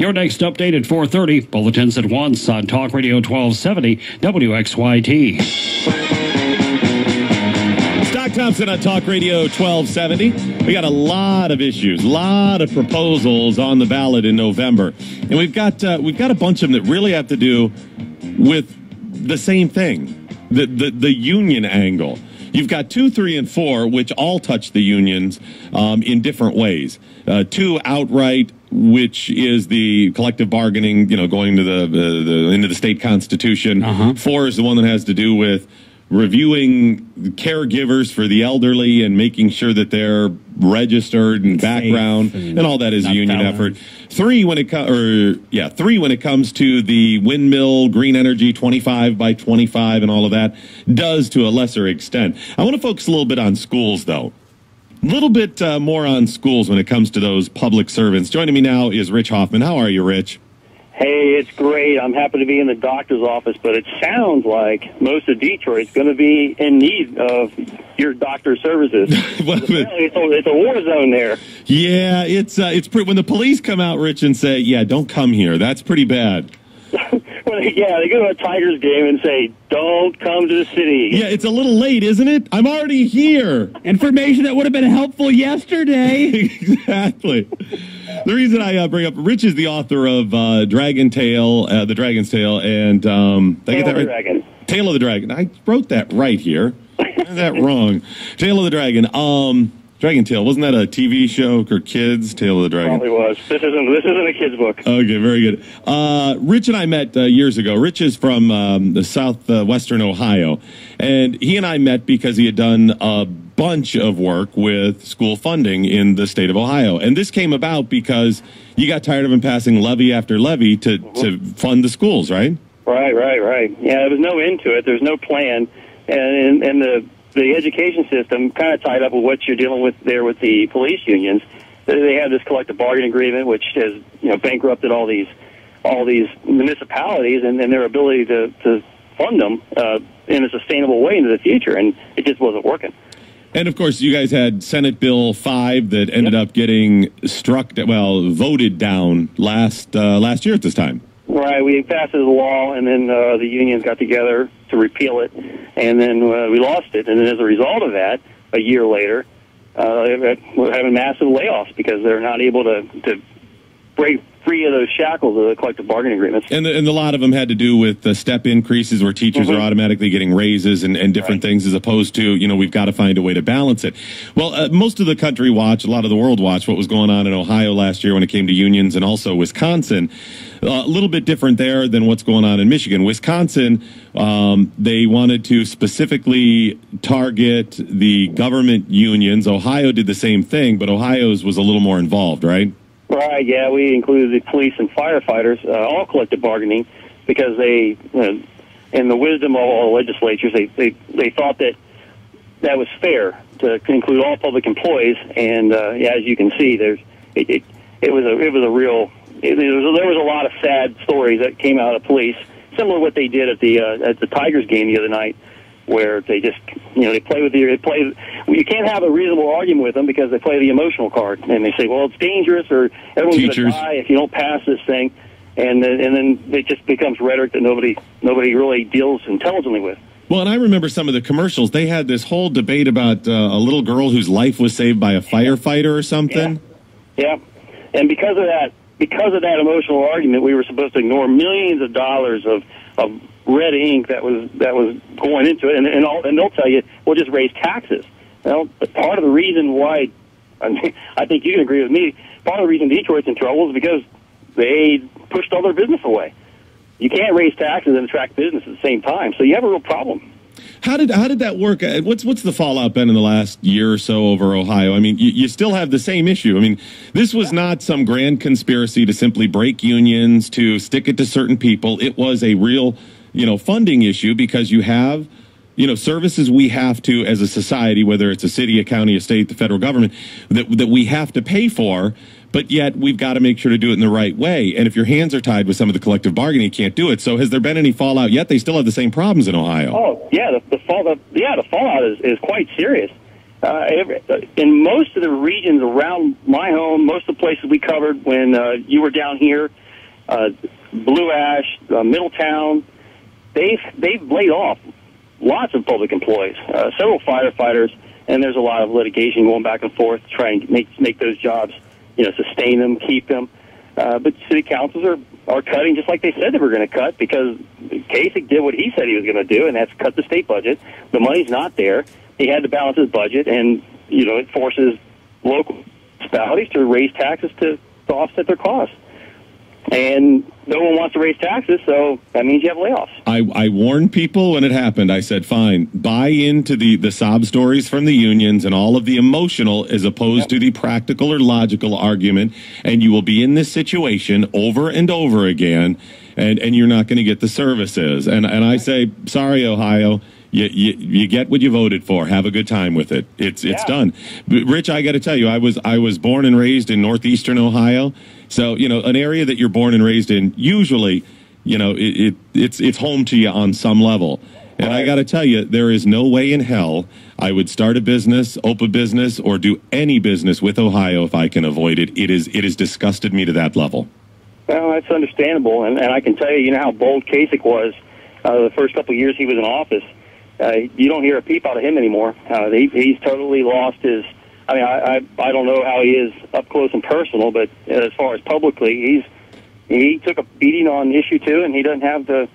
Your next update at 4:30. Bulletins at once on Talk Radio 1270 WXYT. Thompson on Talk Radio 1270. We got a lot of issues, a lot of proposals on the ballot in November, and we've got a bunch of them that really have to do with the same thing, the union angle. You've got 2, 3, and 4, which all touch the unions in different ways. 2 outright, which is the collective bargaining, going to the into the state constitution. 4 is the one that has to do with reviewing caregivers for the elderly and making sure that they're registered and background and all that is a union effort. 3 when it comes to the windmill green energy 25 by 25 and all of that does to a lesser extent. I want to focus a little bit on schools though. A little bit more on schools when it comes to those public servants. Joining me now is Rich Hoffman. How are you, Rich? Hey, it's great. I'm happy to be in the doctor's office, but it sounds like most of Detroit's going to be in need of your doctor's services. It's a war zone there. Yeah, it's when the police come out, Rich, and say, "Yeah, don't come here." That's pretty bad. They go to a Tigers game and say, "Don't come to the city." Yeah, it's a little late, isn't it? I'm already here. Information that would have been helpful yesterday. Exactly. The reason I bring up Rich is the author of Dragon Tale, The Dragon's Tale, and did I get that right? Dragon. Tale of the Dragon. I wrote that right here. I got that wrong. Tale of the Dragon. Dragon Tale, wasn't that a TV show for kids? Tale of the Dragon. Probably was. This isn't a kid's book. Okay, very good. Rich and I met years ago. Rich is from the southwestern Ohio, and he and I met because he had done a bunch of work with school funding in the state of Ohio. And this came about because you got tired of him passing levy after levy to fund the schools, right? Right. Yeah, there was no end to it. There's no plan. And the education system kind of tied up with what you're dealing with there with the police unions. They have this collective bargaining agreement, which has bankrupted all these municipalities and their ability to fund them in a sustainable way into the future, and it just wasn't working. And, of course, you guys had Senate Bill 5 that ended up getting voted down last year at this time. Right. We passed it as a law, and then the unions got together to repeal it, and then we lost it. And then as a result of that, a year later, we're having massive layoffs because they're not able to break free of those shackles of the collective bargaining agreements. And a lot of them had to do with the step increases where teachers are automatically getting raises and different things, as opposed to, we've got to find a way to balance it. Well, most of the country watched, a lot of the world watched what was going on in Ohio last year when it came to unions, and also Wisconsin. A little bit different there than what's going on in Michigan. Wisconsin, they wanted to specifically target the government unions. Ohio did the same thing, but Ohio's was a little more involved, right? Right, yeah, we included the police and firefighters, all collective bargaining, because they, in the wisdom of all legislatures, they thought that was fair to include all public employees. And as you can see, there was a lot of sad stories that came out of police, similar to what they did at the Tigers game the other night, where they just, they play with you can't have a reasonable argument with them because they play the emotional card, and they say, well, it's dangerous, or everyone's going to die if you don't pass this thing, and then it just becomes rhetoric that nobody really deals intelligently with. Well, and I remember some of the commercials. They had this whole debate about a little girl whose life was saved by a firefighter or something. Yeah. And because of that emotional argument, we were supposed to ignore millions of dollars of red ink that was going into it, and they'll tell you, we'll just raise taxes. Well, part of the reason why, I think you can agree with me, part of the reason Detroit's in trouble is because they pushed all their business away. You can't raise taxes and attract business at the same time, so you have a real problem. How did that work? What's the fallout been in the last year or so over Ohio? I mean, you still have the same issue. I mean, this was not some grand conspiracy to simply break unions, to stick it to certain people. It was a real, funding issue because you have, services we have to, as a society, whether it's a city, a county, a state, the federal government, that we have to pay for. But yet we've got to make sure to do it in the right way. And if your hands are tied with some of the collective bargaining, you can't do it. So has there been any fallout yet? They still have the same problems in Ohio. Oh, yeah, the fallout is quite serious. In most of the regions around my home, most of the places we covered when you were down here, Blue Ash, Middletown. They've laid off lots of public employees, several firefighters, and there's a lot of litigation going back and forth to try and make those jobs, sustain them, keep them. But city councils are cutting just like they said they were going to cut, because Kasich did what he said he was going to do, and that's cut the state budget. The money's not there. He had to balance his budget, and it forces local municipalities to raise taxes to offset their costs. And no one wants to raise taxes, so that means you have layoffs. I warned people when it happened. I said, fine, buy into the sob stories from the unions and all of the emotional as opposed to the practical or logical argument, and you will be in this situation over and over again, and you're not going to get the services. And I say, sorry, Ohio. You get what you voted for. Have a good time with it. It's done. But Rich, I got to tell you, I was born and raised in northeastern Ohio, so an area that you're born and raised in, usually, it's home to you on some level. And I got to tell you, there is no way in hell I would start a business, open a business, or do any business with Ohio if I can avoid it. It has disgusted me to that level. Well, that's understandable, and I can tell you, how bold Kasich was the first couple of years he was in office. You don't hear a peep out of him anymore. He's totally lost his. I don't know how he is up close and personal, but as far as publicly, he took a beating on issue 2, and he doesn't have the.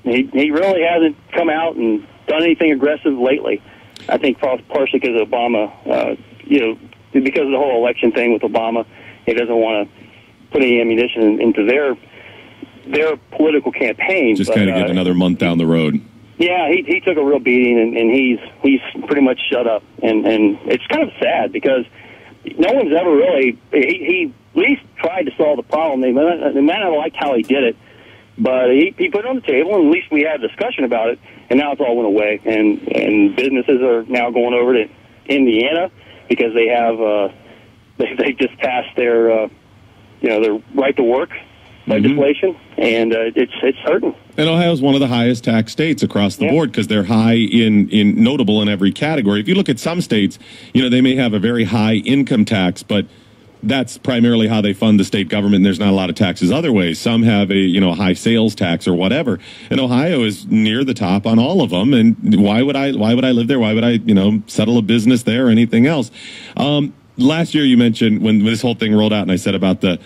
He really hasn't come out and done anything aggressive lately. I think partially because of Obama, because of the whole election thing with Obama, he doesn't want to put any ammunition into their political campaign. Just kind of get another month down the road. Yeah, he took a real beating, and he's pretty much shut up, and it's kind of sad because no one's ever really he at least tried to solve the problem. They might not like how he did it, but he put it on the table, and at least we had a discussion about it, and now it's all went away, and businesses are now going over to Indiana because they have they just passed their their right to work legislation, and it's hurting. And Ohio is one of the highest tax states across the board because they're high in notable in every category. If you look at some states, they may have a very high income tax, but that's primarily how they fund the state government, and there's not a lot of taxes other ways. Some have a high sales tax or whatever, and Ohio is near the top on all of them. And why would I live there? Why would I settle a business there or anything else? Last year you mentioned when this whole thing rolled out, and I said about the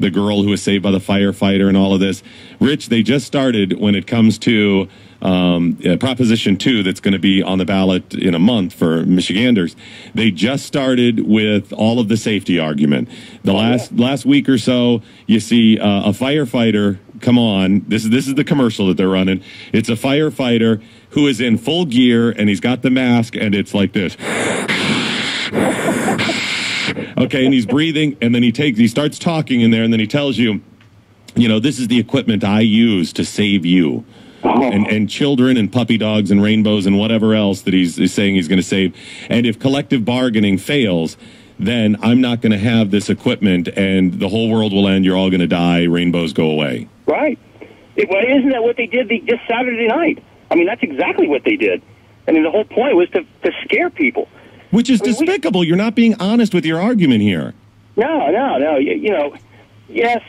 girl who was saved by the firefighter and all of this. Rich, they just started when it comes to Proposition 2 that's going to be on the ballot in a month for Michiganders. They just started with all of the safety argument. The last week or so, you see a firefighter come on. This is the commercial that they're running. It's a firefighter who is in full gear, and he's got the mask, and it's like this. Okay, and he's breathing, and then he starts talking in there, and then he tells you, this is the equipment I use to save you. And children and puppy dogs and rainbows and whatever else that he's saying he's going to save. And if collective bargaining fails, then I'm not going to have this equipment, and the whole world will end. You're all going to die. Rainbows go away. Right. Isn't that what they did just Saturday night? That's exactly what they did. The whole point was to scare people. Which is despicable. You're not being honest with your argument here. No. Yes,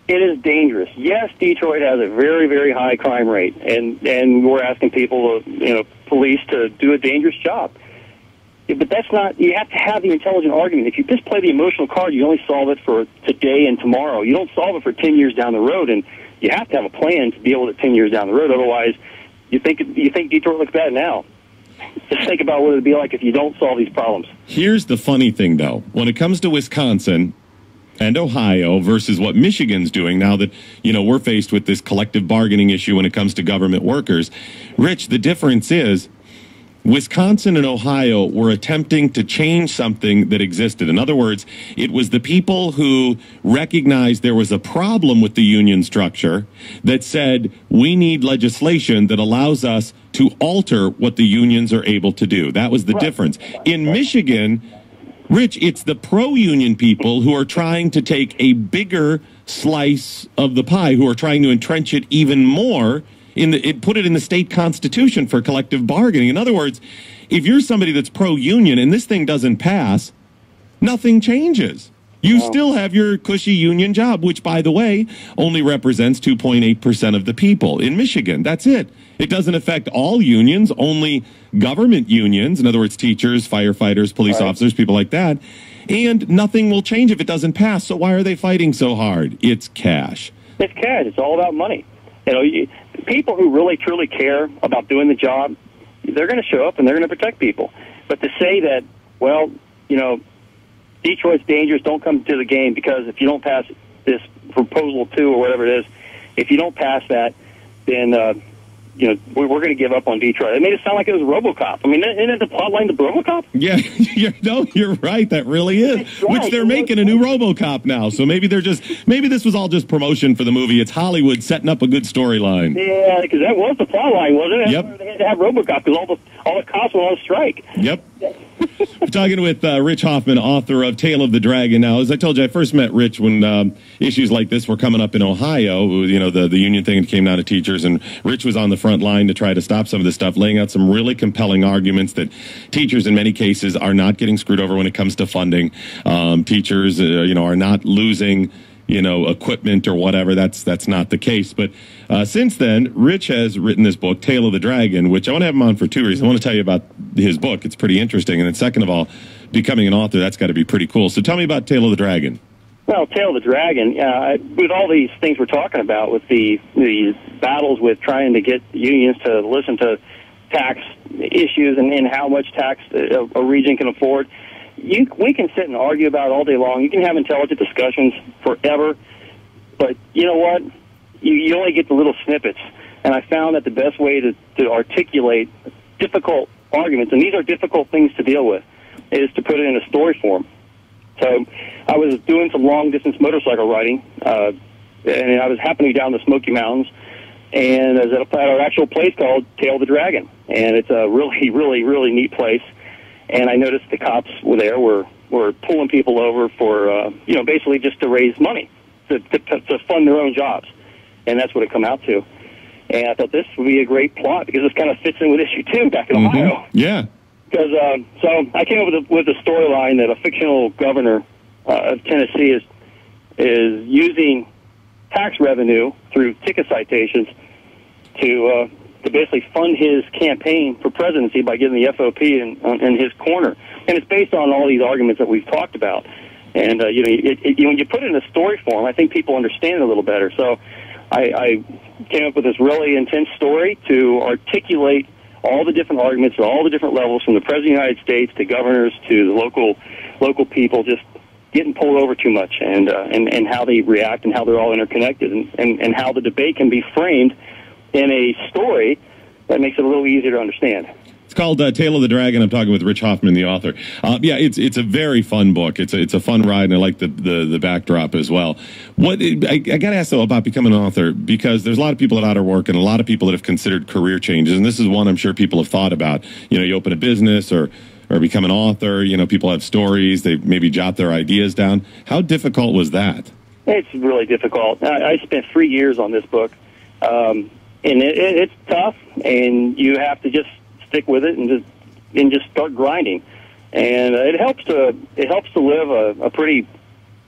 it is dangerous. Yes, Detroit has a very, very high crime rate, and we're asking people, police to do a dangerous job. But that's not. You have to have the intelligent argument. If you just play the emotional card, you only solve it for today and tomorrow. You don't solve it for 10 years down the road, and you have to have a plan to deal with it 10 years down the road. Otherwise, you think Detroit looks bad now. Just think about what it would be like if you don't solve these problems. Here's the funny thing, though. When it comes to Wisconsin and Ohio versus what Michigan's doing now that, we're faced with this collective bargaining issue when it comes to government workers, Rich, the difference is Wisconsin and Ohio were attempting to change something that existed. In other words, it was the people who recognized there was a problem with the union structure that said, we need legislation that allows us to alter what the unions are able to do. That was the difference. In Michigan, Rich, it's the pro-union people who are trying to take a bigger slice of the pie, who are trying to entrench it even more, put it in the state constitution for collective bargaining. In other words, if you're somebody that's pro-union and this thing doesn't pass, nothing changes. You still have your cushy union job, which, by the way, only represents 2.8% of the people in Michigan. That's it. It doesn't affect all unions, only government unions. In other words, teachers, firefighters, police officers, people like that. And nothing will change if it doesn't pass. So why are they fighting so hard? It's cash. It's cash. It's all about money. You know, people who really, truly care about doing the job, they're going to show up and they're going to protect people. But to say that, well, you know, Detroit's dangerous, don't come to the game because if you don't pass this proposal 2 or whatever it is, if you don't pass that, then, you know, we're going to give up on Detroit. It made it sound like it was Robocop. I mean, isn't it the plot line to Robocop? Yeah, you're right. That really is. Right. Which they're making a new Robocop now. So maybe maybe this was all just promotion for the movie. It's Hollywood setting up a good storyline. Yeah, because that was the plot line, wasn't it? Yep. They had to have Robocop because all the cops were on strike. Yep. We're talking with Rich Hoffman, author of Tale of the Dragon. Now, as I told you, I first met Rich when issues like this were coming up in Ohio. You know, the union thing came down to teachers, and Rich was on the front line to try to stop some of this stuff, laying out some really compelling arguments that teachers, in many cases, are not getting screwed over when it comes to funding. Teachers, you know, are not losing, you know, equipment or whatever. That's not the case. But since then, Rich has written this book, Tale of the Dragon, which I want to have him on for 2 reasons. I want to tell you about his book. It's pretty interesting. And then second of all, becoming an author, that's got to be pretty cool. So tell me about Tale of the Dragon. Well, Tale of the Dragon, with all these things we're talking about, with the battles with trying to get unions to listen to tax issues and how much tax a region can afford, we can sit and argue about it all day long. You can have intelligent discussions forever, but you know what? You only get the little snippets. And I found that the best way to articulate difficult arguments, and these are difficult things to deal with, is to put it in a story form. So I was doing some long-distance motorcycle riding, and I was happening down the Smoky Mountains, and I was at an actual place called Tale of the Dragon, and it's a really, really, really neat place. And I noticed the cops were pulling people over for, you know, basically just to raise money, to fund their own jobs. And that's what it come out to. And I thought this would be a great plot because this kind of fits in with issue 2 back in Ohio. Yeah. Because so I came up with a storyline that a fictional governor of Tennessee is using tax revenue through ticket citations to basically fund his campaign for presidency by getting the FOP in his corner. And it's based on all these arguments that we've talked about. And, you know, when you put it in a story form, I think people understand it a little better. So I came up with this really intense story to articulate all the different arguments at all the different levels, from the President of the United States to governors to the local people just getting pulled over too much, and how they react and how they're all interconnected, and how the debate can be framed in a story that makes it a little easier to understand. It's called Tale of the Dragon. I'm talking with Rich Hoffman, the author. Yeah, it's a very fun book. It's a fun ride, and I like the backdrop as well. I got to ask, though, about becoming an author, because there's a lot of people that are out of work and a lot of people that have considered career changes, and this is one I'm sure people have thought about. You know, you open a business or become an author. You know, people have stories. They maybe jot their ideas down. How difficult was that? It's really difficult. I spent 3 years on this book, and it's tough, and you have to just stick with it and just start grinding. And it helps to live a pretty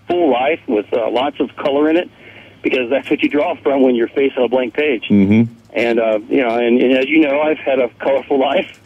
full life with lots of color in it, because that's what you draw from when you're facing a blank page. Mm-hmm. And you know, and as you know, I've had a colorful life,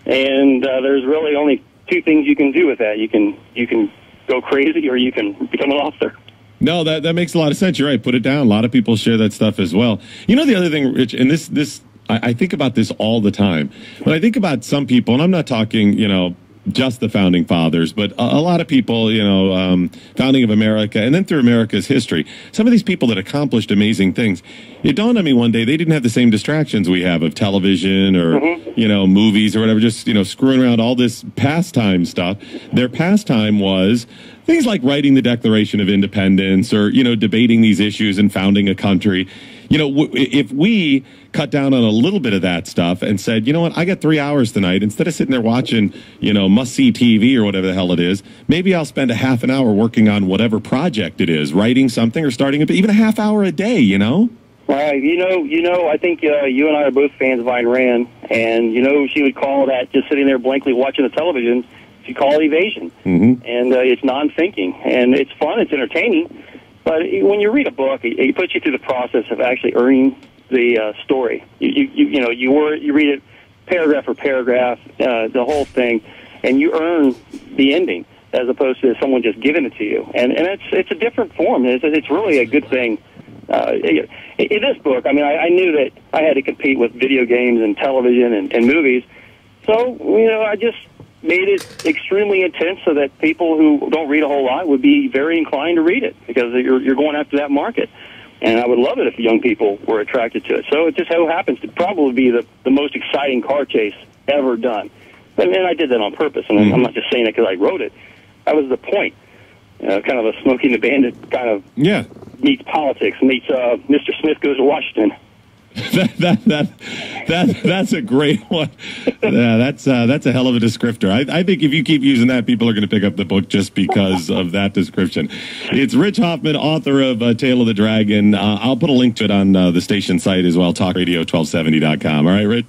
and there's really only 2 things you can do with that. You can go crazy, or you can become an author. No, that makes a lot of sense. You're right. Put it down. A lot of people share that stuff as well. You know, the other thing, Rich, and this I think about this all the time. When I think about some people, and I'm not talking, you know, just the founding fathers, but a lot of people, you know, founding of America, and then through America's history, some of these people that accomplished amazing things. It dawned on me one day they didn't have the same distractions we have of television or, you know, movies or whatever, just, you know, screwing around all this pastime stuff. Their pastime was things like writing the Declaration of Independence, or, you know, debating these issues and founding a country. You know, if we cut down on a little bit of that stuff and said, you know what, I got 3 hours tonight, instead of sitting there watching, you know, must-see TV or whatever the hell it is, maybe I'll spend a half an hour working on whatever project it is, writing something or starting even a half hour a day, you know? Right. You know, I think you and I are both fans of Ayn Rand, and, you know, she would call that just sitting there blankly watching the television you call it Evasion. Mm-hmm. And it's non-thinking, and it's fun, it's entertaining. But when you read a book, it puts you through the process of actually earning the story. You read it paragraph for paragraph, the whole thing, and you earn the ending as opposed to someone just giving it to you. And it's a different form. It's really a good thing. In this book, I mean, I knew that I had to compete with video games and television and movies. So, I just made it extremely intense so that people who don't read a whole lot would be very inclined to read it because you're going after that market. And I would love it if young people were attracted to it. So it just so happens to probably be the most exciting car chase ever done. And I did that on purpose. And I'm not just saying it because I wrote it. That was the point. Kind of a Smokey and the Bandit kind of meets politics, meets Mr. Smith Goes to Washington. That's a great one. That's a hell of a descriptor. I think if you keep using that, people are going to pick up the book just because of that description. It's Rich Hoffman, author of Tale of the Dragon. I'll put a link to it on the station site as well, talkradio1270.com. All right, Rich?